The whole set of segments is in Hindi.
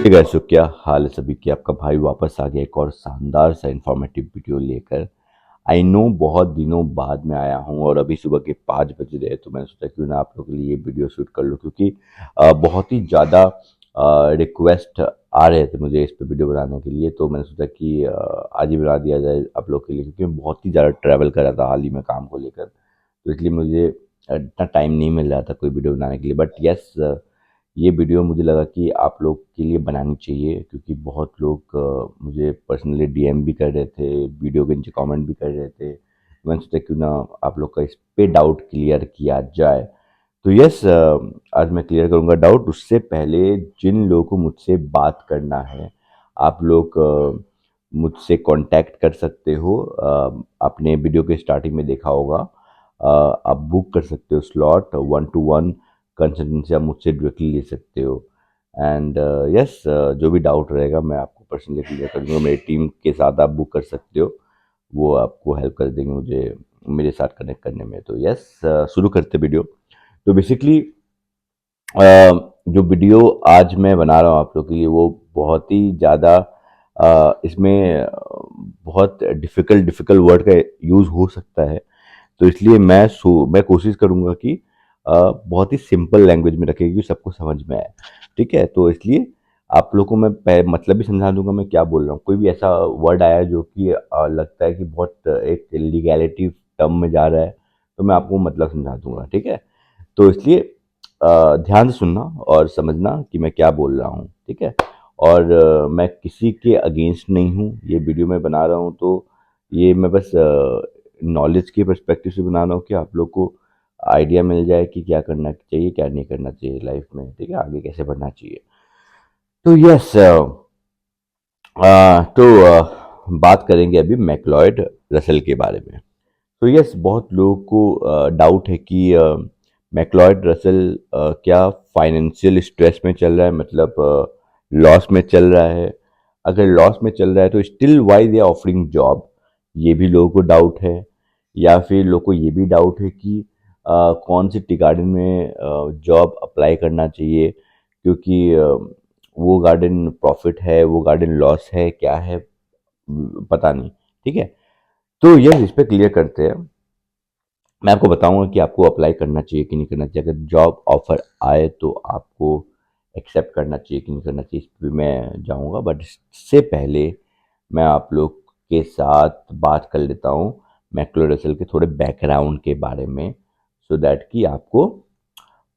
गाइस, तो क्या हाल है सभी की। आपका भाई वापस आ गया एक और शानदार सा इंफॉर्मेटिव वीडियो लेकर। आई नो बहुत दिनों बाद में आया हूँ और अभी सुबह के 5 बज रहे हैं, तो मैंने सोचा क्यों ना आप लोगों के लिए ये वीडियो शूट कर लूँ, क्योंकि बहुत ही ज़्यादा रिक्वेस्ट आ रहे थे मुझे इस पे वीडियो बनाने के लिए। तो मैंने सोचा कि आज ही बना दिया जाए आप लोग के लिए, क्योंकि मैं बहुत ही ज़्यादा ट्रैवल कर रहा था हाल ही में काम को लेकर। तो इसलिए मुझे इतना टाइम नहीं मिल रहा था कोई वीडियो बनाने के लिए। बट यस, ये वीडियो मुझे लगा कि आप लोग के लिए बनानी चाहिए, क्योंकि बहुत लोग मुझे पर्सनली डीएम भी कर रहे थे, वीडियो के नीचे कमेंट भी कर रहे थे। मैंने सोचा क्यों ना आप लोग का इस पे डाउट क्लियर किया जाए। तो यस, आज मैं क्लियर करूंगा डाउट। उससे पहले जिन लोगों को मुझसे बात करना है, आप लोग मुझसे कांटेक्ट कर सकते हो। आपने वीडियो के स्टार्टिंग में देखा होगा, आप बुक कर सकते हो स्लॉट 1-to-1 कंसल्टेंसी, आप मुझसे डायरेक्टली ले सकते हो। एंड यस, जो भी डाउट रहेगा मैं आपको पर्सनली क्लियर कर दूंगा। मेरी टीम के साथ आप बुक कर सकते हो, वो आपको हेल्प कर देंगे मुझे मेरे साथ कनेक्ट करने में। तो यस, शुरू करते वीडियो। तो बेसिकली जो वीडियो आज मैं बना रहा हूँ आप लोग के लिए, वो बहुत ही ज़्यादा इसमें बहुत डिफ़िकल्ट डिफ़िकल्ट वर्ड का यूज़ हो सकता है। तो इसलिए मैं कोशिश करूँगा कि बहुत ही सिंपल लैंग्वेज में रखें कि सबको समझ में आए। ठीक है? तो इसलिए आप लोग को मैं मतलब भी समझा दूँगा मैं क्या बोल रहा हूँ। कोई भी ऐसा वर्ड आया जो कि लगता है कि बहुत एक लीगैलिटी टर्म में जा रहा है, तो मैं आपको मतलब समझा दूँगा। ठीक है? तो इसलिए ध्यान से सुनना और समझना कि मैं क्या बोल रहा हूँ। ठीक है? और मैं किसी के अगेंस्ट नहीं हूँ। ये वीडियो मैं बना रहा हूँ, तो ये मैं बस नॉलेज के पर्सपेक्टिव से बना रहा हूँ कि आप लोग को आइडिया मिल जाए कि क्या करना चाहिए, क्या नहीं करना चाहिए लाइफ में। ठीक है? आगे कैसे बढ़ना चाहिए। तो यस, बात करेंगे अभी मैक्लॉयड रसेल के बारे में। तो यस, बहुत लोगों को डाउट है कि मैक्लॉयड रसेल क्या फाइनेंशियल स्ट्रेस में चल रहा है, मतलब लॉस में चल रहा है। अगर लॉस में चल रहा है तो still why they offering job, ये भी लोगों को डाउट है। या फिर लोगों को ये भी डाउट है कि कौन सी टी गार्डन में जॉब अप्लाई करना चाहिए, क्योंकि वो गार्डन प्रॉफिट है, वो गार्डन लॉस है, क्या है पता नहीं। ठीक है? तो यस, इस पे क्लियर करते हैं। मैं आपको बताऊंगा कि आपको अप्लाई करना चाहिए कि नहीं करना चाहिए। अगर जॉब ऑफर आए तो आपको एक्सेप्ट करना चाहिए कि नहीं करना चाहिए, इस पर मैं जाऊंगा। बट इससे पहले मैं आप लोग के साथ बात कर लेता हूँ मैक्लो रसेल के थोड़े बैकग्राउंड के बारे में, सो दैट कि आपको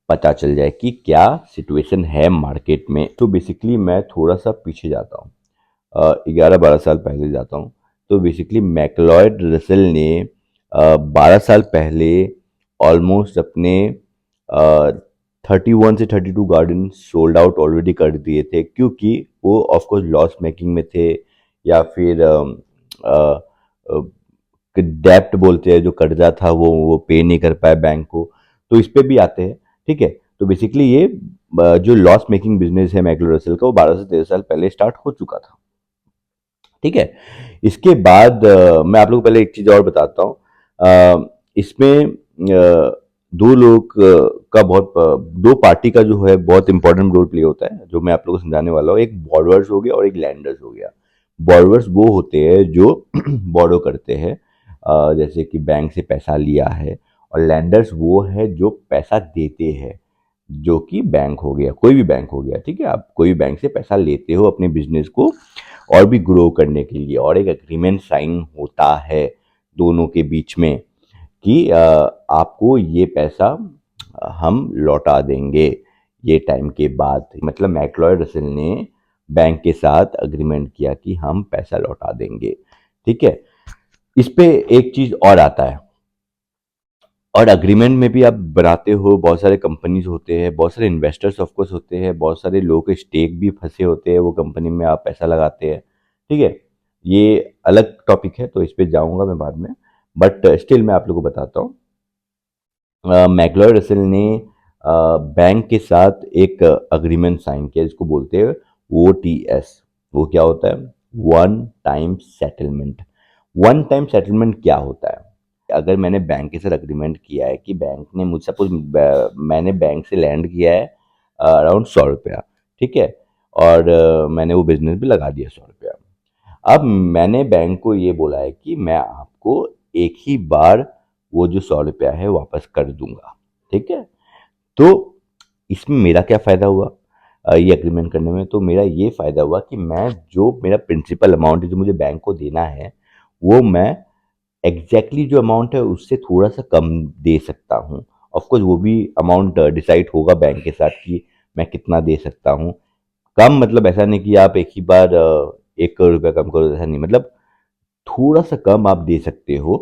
पता चल जाए कि क्या सिचुएशन है मार्केट में। तो बेसिकली मैं थोड़ा सा पीछे जाता हूँ, 11-12 साल पहले जाता हूँ। तो बेसिकली मैक्लॉयड रसेल ने 12 साल पहले ऑलमोस्ट अपने 31 से 32 गार्डन सोल्ड आउट ऑलरेडी कर दिए थे, क्योंकि वो ऑफकोर्स लॉस मेकिंग में थे, या फिर डेप्ट बोलते हैं, जो कर्जा था वो पे नहीं कर पाए बैंक को। तो इस पे भी आते हैं। ठीक है? तो बेसिकली ये जो लॉस मेकिंग बिजनेस है मैक्लो रसेल का, वो 12 से 13 साल पहले स्टार्ट हो चुका था। ठीक है? इसके बाद मैं आप लोगों को पहले एक चीज़ और बताता हूँ। इसमें 2 लोग का बहुत 2 पार्टी का जो है बहुत इंपॉर्टेंट रोल प्ले होता है, जो मैं आप लोगों को समझाने वाला हूँ। एक बोरोवर्स हो गया और एक लैंडर्स हो गया। बोरोवर्स वो होते हैं जो बोरो करते हैं, जैसे कि बैंक से पैसा लिया है। और लैंडर्स वो है जो पैसा देते हैं, जो कि बैंक हो गया, कोई भी बैंक हो गया। ठीक है? आप कोई भी बैंक से पैसा लेते हो अपने बिजनेस को और भी ग्रो करने के लिए, और एक एग्रीमेंट साइन होता है दोनों के बीच में कि आपको ये पैसा हम लौटा देंगे ये टाइम के बाद। मतलब मैक्लॉयड रसेल ने बैंक के साथ अग्रीमेंट किया कि हम पैसा लौटा देंगे। ठीक है? इस पे एक चीज और आता है, और अग्रीमेंट में भी आप बनाते हो, बहुत सारे कंपनीज होते हैं, बहुत सारे इन्वेस्टर्स ऑफकोर्स होते हैं, बहुत सारे लोगों के स्टेक भी फंसे होते हैं वो कंपनी में, आप पैसा लगाते हैं। ठीक है? ये अलग टॉपिक है, तो इस पे जाऊंगा मैं बाद में। बट स्टिल मैं आप लोगों को बताता हूँ। मैक्लॉयड रसेल ने बैंक के साथ एक अग्रीमेंट साइन किया, जिसको बोलते हैं OTS। वो क्या होता है? One time settlement. One time settlement क्या होता है? अगर मैंने बैंक के साथ अग्रीमेंट किया है कि बैंक ने मुझ सपोज मैंने बैंक से लैंड किया है अराउंड 100 रुपया। ठीक है? और मैंने वो बिज़नेस भी लगा दिया 100 रुपया। अब मैंने बैंक को ये बोला है कि मैं आपको एक ही बार वो जो 100 रुपया है वापस कर दूंगा, ठीक है। तो इसमें मेरा क्या फ़ायदा हुआ ये एग्रीमेंट करने में? तो मेरा ये फ़ायदा हुआ कि मैं जो मेरा प्रिंसिपल अमाउंट है जो मुझे बैंक को देना है, वो मैं एग्जैक्टली जो अमाउंट है उससे थोड़ा सा कम दे सकता हूँ। ऑफ कोर्स वो भी अमाउंट डिसाइड होगा बैंक के साथ कि मैं कितना दे सकता हूँ। कम मतलब ऐसा नहीं कि आप एक ही बार 1 करोड़ रुपया कम करो, ऐसा नहीं, मतलब थोड़ा सा कम आप दे सकते हो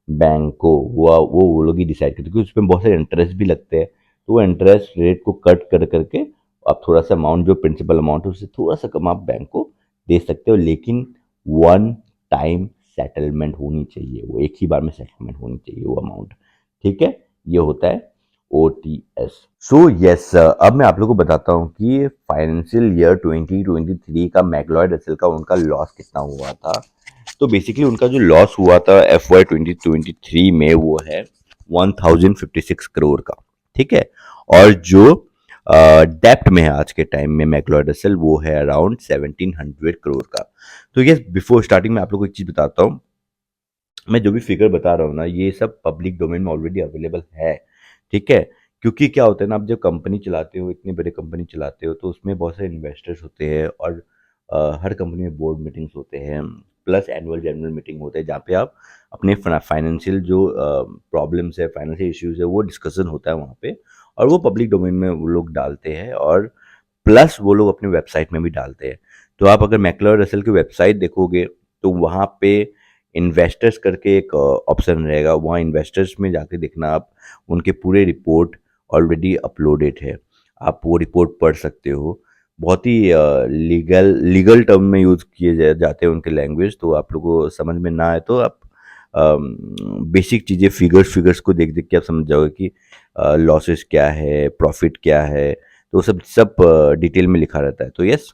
बैंक को। वो लोग ही डिसाइड करते हैं, क्योंकि उसमें बहुत सारे इंटरेस्ट भी लगते हैं। तो वो इंटरेस्ट रेट को कट कर करके आप थोड़ा सा अमाउंट जो प्रिंसिपल अमाउंट है उससे थोड़ा सा कम आप बैंक को दे सकते हो, लेकिन वन टाइम सेटलमेंट होनी चाहिए, वो एक ही बार में सेटलमेंट होनी चाहिए वो अमाउंट, ठीक है। ये होता है OTS। सो यस, अब मैं आप लोगों को बताता हूँ कि फाइनेंशियल ईयर 2023 का मैक्लॉयड रसेल का उनका लॉस कितना हुआ था। तो बेसिकली उनका जो लॉस हुआ था FY 2023 में वो है 1056 करोड़ का, ठीक है। और जो डेप्ट में है आज के टाइम में मैक्लॉयड रसेल, वो है अराउंड 1700 करोड़ का। तो ये बिफोर स्टार्टिंग में आप लोगों को एक चीज बताता हूँ, मैं जो भी फिगर बता रहा हूँ ना ये सब पब्लिक डोमेन में ऑलरेडी अवेलेबल है, ठीक है। क्योंकि क्या होता है ना, आप जब कंपनी चलाते हो, इतनी बड़ी कंपनी चलाते हो, तो उसमें बहुत सारे इन्वेस्टर्स होते हैं और हर कंपनी में बोर्ड मीटिंग्स होते हैं, प्लस एनुअल जनरल मीटिंग होते हैं जहाँ पे आप अपने फाइनेंशियल जो प्रॉब्लम्स है, फाइनेंशियल इश्यूज है, वो डिस्कशन होता है वहाँ पे। और वो पब्लिक डोमेन में वो लोग डालते हैं, और प्लस वो लोग अपने वेबसाइट में भी डालते हैं। तो आप अगर मैक्लॉयड रसेल की वेबसाइट देखोगे तो वहाँ पे इन्वेस्टर्स करके एक ऑप्शन रहेगा, वहाँ इन्वेस्टर्स में जाके देखना आप, उनके पूरे रिपोर्ट ऑलरेडी अपलोडेड है, आप वो रिपोर्ट पढ़ सकते हो। बहुत ही लीगल लीगल टर्म में यूज़ किए जाते हैं उनके लैंग्वेज, तो आप लोगों को समझ में ना आए तो आप बेसिक चीज़ें फिगर्स फिगर्स को देख देख के आप समझ जाओगे कि लॉसेस क्या है, प्रॉफिट क्या है, तो सब सब डिटेल में लिखा रहता है। तो यस,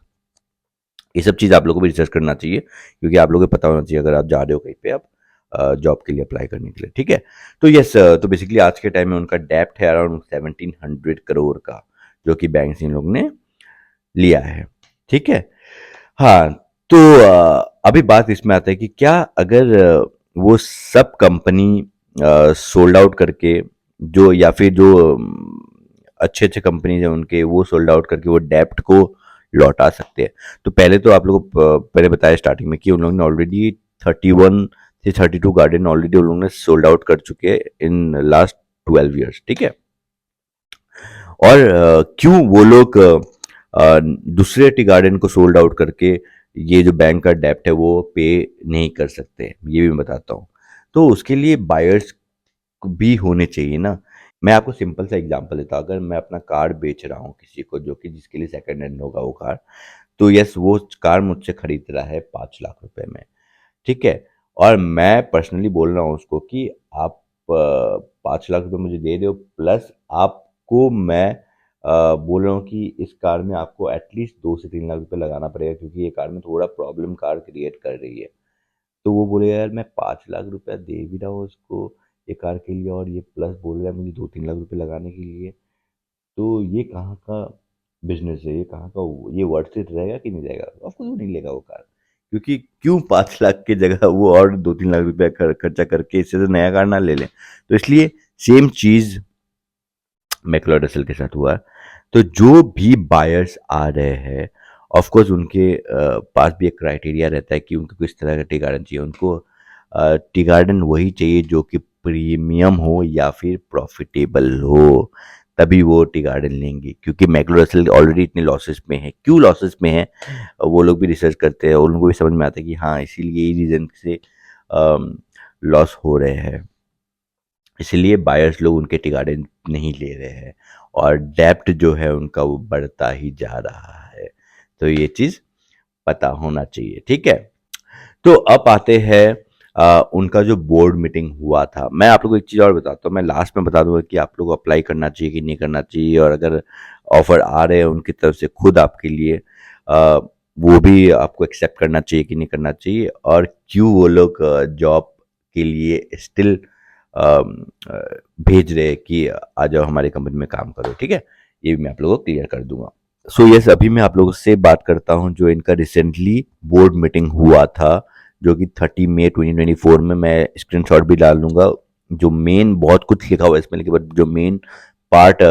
ये सब चीज़ आप लोगों को भी रिसर्च करना चाहिए, क्योंकि आप लोगों को पता होना चाहिए अगर आप जा रहे हो कहीं पे आप जॉब के लिए अप्लाई करने के लिए, ठीक है। तो यस, तो बेसिकली आज के टाइम में उनका डेप्ट है अराउंड 1700 करोड़ का, जो कि बैंक से इन लोग ने लिया है, ठीक है। हाँ, तो अभी बात इसमें आता है कि क्या अगर वो सब कंपनी सोल्ड आउट करके, जो या फिर जो अच्छे अच्छे कंपनीज हैं उनके, वो सोल्ड आउट करके वो डेप्ट को लौटा सकते हैं। तो पहले तो आप लोगों को पहले बताया स्टार्टिंग में कि उन लोगों ने ऑलरेडी 31 से 32 गार्डन ऑलरेडी उन लोगों ने सोल्ड आउट कर चुके हैं इन लास्ट 12 ईयर्स, ठीक है। और क्यों वो लोग दूसरे टी गार्डन को सोल्ड आउट करके ये जो बैंक का डेप्ट है वो पे नहीं कर सकते, ये भी मैं बताता हूँ। तो उसके लिए बायर्स भी होने चाहिए ना। मैं आपको सिंपल सा एग्जांपल देता हूँ, अगर मैं अपना कार बेच रहा हूँ किसी को, जो कि जिसके लिए सेकंड हैंड होगा वो कार, तो यस वो कार मुझसे खरीद रहा है 5 लाख रुपए में, ठीक है। और मैं पर्सनली बोल रहा हूँ उसको कि आप 5 लाख रुपए मुझे दे रहे हो, प्लस आपको मैं बोल रहा हूँ कि इस कार में आपको एटलीस्ट 2 से 3 लाख रुपए लगाना पड़ेगा, क्योंकि ये कार में थोड़ा प्रॉब्लम कार क्रिएट कर रही है। तो वो बोलेगा यार मैं 5 लाख रुपया दे भी रहा हूँ उसको ये कार के लिए, और ये प्लस बोल रहा है मुझे 2-3 लाख रुपए लगाने के लिए, तो ये कहाँ का बिजनेस है, ये कहाँ का, ये वर्थ इट रहेगा कि नहीं रहेगा? ऑफकोर्स वो नहीं लेगा वो कार, क्योंकि क्यों 5 लाख की जगह वो और 2-3 लाख रुपया खर्चा करके इससे तो नया कार ना ले लें। तो इसलिए सेम चीज मैक्लोड रसेल के साथ हुआ। तो जो भी बायर्स आ रहे हैं, ऑफ कोर्स उनके पास भी एक क्राइटेरिया रहता है कि उनको किस तरह का टी गार्डन चाहिए। उनको टी गार्डन वही चाहिए जो कि प्रीमियम हो या फिर प्रॉफिटेबल हो, तभी वो टी गार्डन लेंगे। क्योंकि मैक्लो रसेल ऑलरेडी इतने लॉसेस में है, क्यों लॉसेस में है वो लोग भी रिसर्च करते हैं, उनको भी समझ में आता है कि हाँ इसीलिए यही रीज़न से लॉस हो रहे हैं, इसलिए बायर्स लोग उनके टी गार्डन नहीं ले रहे हैं, और डेप्ट जो है उनका वो बढ़ता ही जा रहा है। तो ये चीज़ पता होना चाहिए, ठीक है। तो अब आते हैं उनका जो बोर्ड मीटिंग हुआ था। मैं आप लोगों को एक चीज़ और बताता हूँ, मैं लास्ट में बता दूंगा कि आप लोगों को अप्लाई करना चाहिए कि नहीं करना चाहिए, और अगर ऑफर आ रहे हैं उनकी तरफ से खुद आपके लिए, वो भी आपको एक्सेप्ट करना चाहिए कि नहीं करना चाहिए, और क्यों वो लोग जॉब के लिए स्टिल भेज रहे हैं कि आ जाओ हमारी कंपनी में काम करो, ठीक है। ये भी मैं आप लोगों को क्लियर कर दूंगा। सो यस, अभी मैं आप लोगों से बात करता हूँ जो इनका रिसेंटली बोर्ड मीटिंग हुआ था, जो कि 30 मई 2024 में, मैं स्क्रीनशॉट भी डाल दूंगा। जो मेन, बहुत कुछ लिखा हुआ है इसमें, लेकिन बट जो मेन पार्ट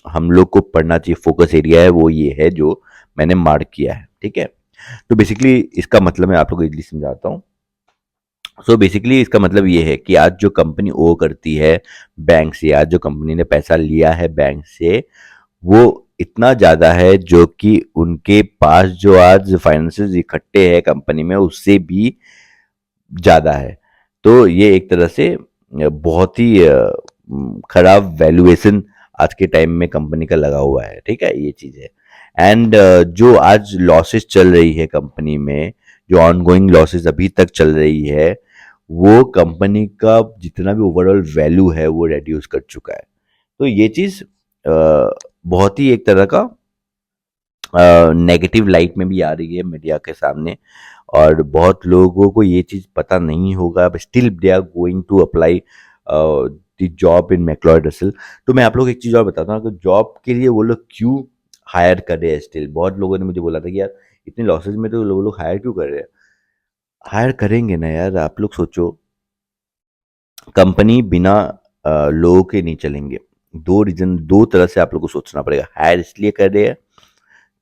हम लोग को पढ़ना चाहिए, फोकस एरिया है, वो ये है जो मैंने मार्क किया है, ठीक है। तो बेसिकली इसका मतलब मैं आप लोगों को इजली समझाता हूँ। सो बेसिकली इसका मतलब ये है कि आज जो कंपनी ओ करती है बैंक से, आज जो कंपनी ने पैसा लिया है बैंक से, वो इतना ज़्यादा है जो कि उनके पास जो आज फाइनेंसेस इकट्ठे हैं कंपनी में, उससे भी ज़्यादा है। तो ये एक तरह से बहुत ही खराब वैल्यूएशन आज के टाइम में कंपनी का लगा हुआ है, ठीक है, ये चीज़ है। एंड जो आज लॉसेस चल रही है कंपनी में, जो ऑनगोइंग लॉसेस अभी तक चल रही है, वो कंपनी का जितना भी ओवरऑल वैल्यू है वो रेड्यूस कर चुका है। तो ये चीज़ बहुत ही एक तरह का नेगेटिव लाइट में भी आ रही है मीडिया के सामने, और बहुत लोगों को ये चीज़ पता नहीं होगा, still they are going to apply the job in McLeod Russel. तो मैं आप लोग को एक चीज़ और बताता हूँ कि जॉब के लिए वो लोग क्यों हायर कर रहे हैं स्टिल। बहुत लोगों ने मुझे बोला था कि यार इतने लॉसेज में तो लोग हायर क्यों कर रहे हैं। हायर करेंगे ना यार, आप लोग सोचो, कंपनी बिना लोगों के नहीं चलेंगे। दो रीजन, दो तरह से आप लोग को सोचना पड़ेगा। हायर इसलिए कर रहे हैं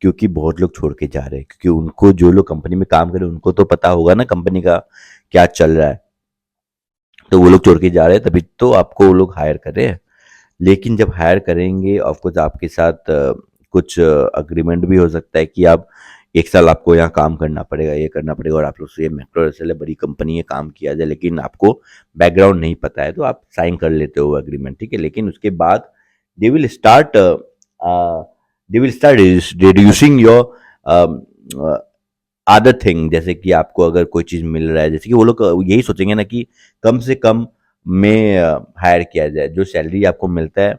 क्योंकि बहुत लोग छोड़ के जा रहे हैं, क्योंकि उनको, जो लोग कंपनी में काम कर रहे हैं, उनको तो पता होगा ना कंपनी का क्या चल रहा है, तो वो लोग छोड़ के जा रहे हैं, तभी तो आपको वो लोग हायर कर रहे हैं। लेकिन जब हायर करेंगे, ऑफकोर्स आपके साथ कुछ अग्रीमेंट भी हो सकता है कि आप 1 साल आपको यहाँ काम करना पड़ेगा, ये करना पड़ेगा, और आप लोग से, ये मैक्रो है, बड़ी कंपनी है, काम किया जाए, लेकिन आपको बैकग्राउंड नहीं पता है तो आप साइन कर लेते हो अग्रीमेंट, ठीक है। लेकिन उसके बाद they will start they will start reducing your other thing. जैसे कि आपको अगर कोई चीज़ मिल रहा है, जैसे कि वो लोग यही सोचेंगे ना कि कम से कम में हायर किया जाए। जो सैलरी आपको मिलता है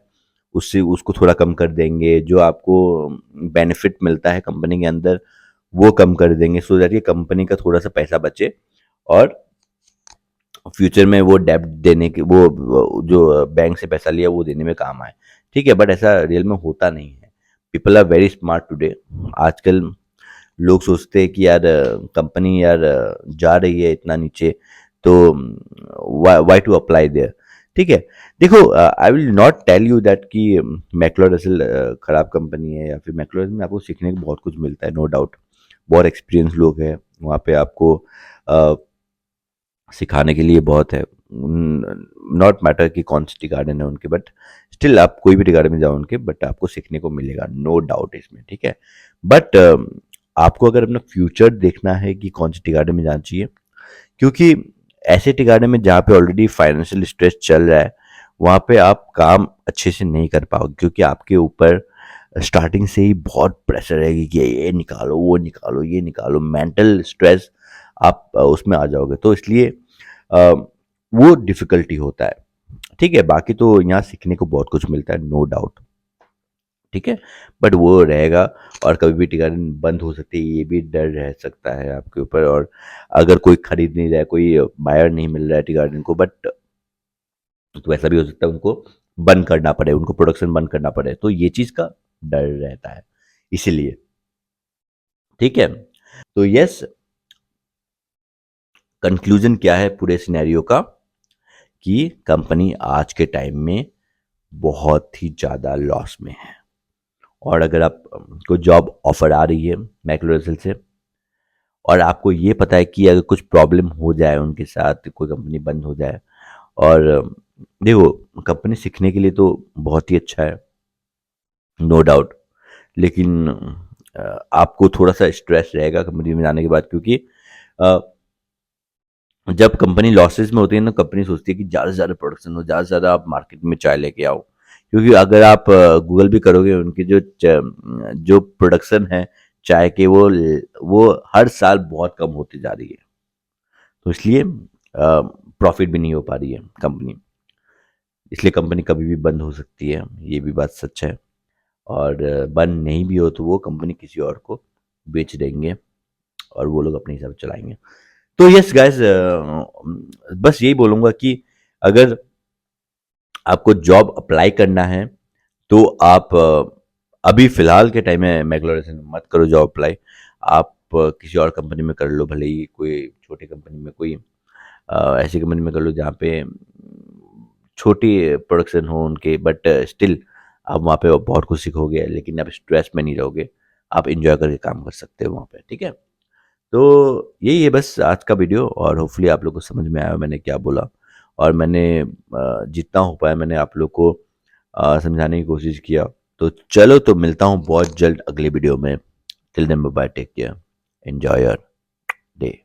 उससे उसको थोड़ा कम कर देंगे, जो आपको बेनिफिट मिलता है कंपनी के अंदर वो कम कर देंगे, सो दैट ये कंपनी का थोड़ा सा पैसा बचे, और फ्यूचर में वो डेब्ट देने के, वो जो बैंक से पैसा लिया वो देने में काम आए, ठीक है। बट ऐसा रियल में होता नहीं है। People are very smart today. आजकल लोग सोचते हैं कि यार कंपनी यार जा रही है इतना नीचे, तो वाई टू अप्लाई देयर, ठीक है। देखो, I will not tell you that कि मैक्लोड असल खराब कंपनी है, या फिर मैक्लोड में आपको सीखने को बहुत कुछ मिलता है, नो डाउट। बहुत एक्सपीरियंस लोग हैं वहाँ पे, आपको uh, सिखाने के लिए बहुत है। नॉट मैटर कि कौन सी टी गार्डन है उनके, बट स्टिल आप कोई भी टी गार्डन में जाओ उनके, बट आपको सीखने को मिलेगा, नो डाउट इसमें, ठीक है। बट आपको अगर अपना फ्यूचर देखना है कि कौन सी टी गार्डन में जाना चाहिए, क्योंकि ऐसे टी गार्डन में जहाँ पे ऑलरेडी फाइनेंशियल स्ट्रेस चल रहा है, वहाँ पे आप काम अच्छे से नहीं कर पाओगे, क्योंकि आपके ऊपर स्टार्टिंग से ही बहुत प्रेशर रहेगी कि ये निकालो, वो निकालो, ये निकालो, मेंटल स्ट्रेस, आप उसमें आ जाओगे। तो इसलिए अ, वो डिफ़िकल्टी होता है, ठीक है। बाकी तो यहाँ सीखने को बहुत कुछ मिलता है, नो डाउट, ठीक है। बट वो रहेगा, और कभी भी टी गार्डन बंद हो सकती है, ये भी डर रह सकता है आपके ऊपर। और अगर कोई खरीद नहीं रहा है, कोई बायर नहीं मिल रहा है टी गार्डन को, बट तो ऐसा भी हो सकता है उनको बंद करना पड़े, उनको प्रोडक्शन बंद करना पड़े, तो ये चीज़ का डर रहता है, इसीलिए, ठीक है। तो यस, कंक्लूजन क्या है पूरे सिनेरियो का, कि कंपनी आज के टाइम में बहुत ही ज़्यादा लॉस में है। और अगर आप को जॉब ऑफर आ रही है मैक्लोरेसल से, और आपको ये पता है कि अगर कुछ प्रॉब्लम हो जाए उनके साथ, कोई कंपनी बंद हो जाए, और देखो, कंपनी सीखने के लिए तो बहुत ही अच्छा है, नो डाउट। लेकिन आपको थोड़ा सा स्ट्रेस रहेगा कंपनी में जाने के बाद, क्योंकि अ, जब कंपनी लॉसेस में होती है ना, कंपनी सोचती है कि ज़्यादा से ज़्यादा प्रोडक्शन हो, ज़्यादा से ज़्यादा आप मार्केट में चाय लेके आओ। क्योंकि अगर आप गूगल भी करोगे, उनकी जो प्रोडक्शन है चाय के, वो हर साल बहुत कम होती जा रही है। तो इसलिए प्रॉफिट भी नहीं हो पा रही है कंपनी, इसलिए कंपनी कभी भी बंद हो सकती है, ये भी बात सच है। और बंद नहीं भी हो तो वो कंपनी किसी और को बेच देंगे, और वो लोग अपने हिसाब से चलाएंगे। तो यस गाइस, बस यही बोलूँगा कि अगर आपको जॉब अप्लाई करना है, तो आप अभी फ़िलहाल के टाइम में मैक्लोडगंज में मत करो जॉब अप्लाई। आप किसी और कंपनी में कर लो, भले ही कोई छोटी कंपनी में, कोई ऐसी कंपनी में कर लो जहाँ पे छोटी प्रोडक्शन हो उनके, बट स्टिल आप वहाँ पे बहुत कुछ सीखोगे, लेकिन आप स्ट्रेस में नहीं रहोगे। आप एन्जॉय करके काम कर सकते हो वहाँ पे, ठीक है? तो यही है बस आज का वीडियो, और होपफुली आप लोग को समझ में आया मैंने क्या बोला, और मैंने जितना हो पाया मैंने आप लोग को समझाने की कोशिश किया। तो चलो, तो मिलता हूँ बहुत जल्द अगले वीडियो में। Till then bye bye, take care, enjoy your day.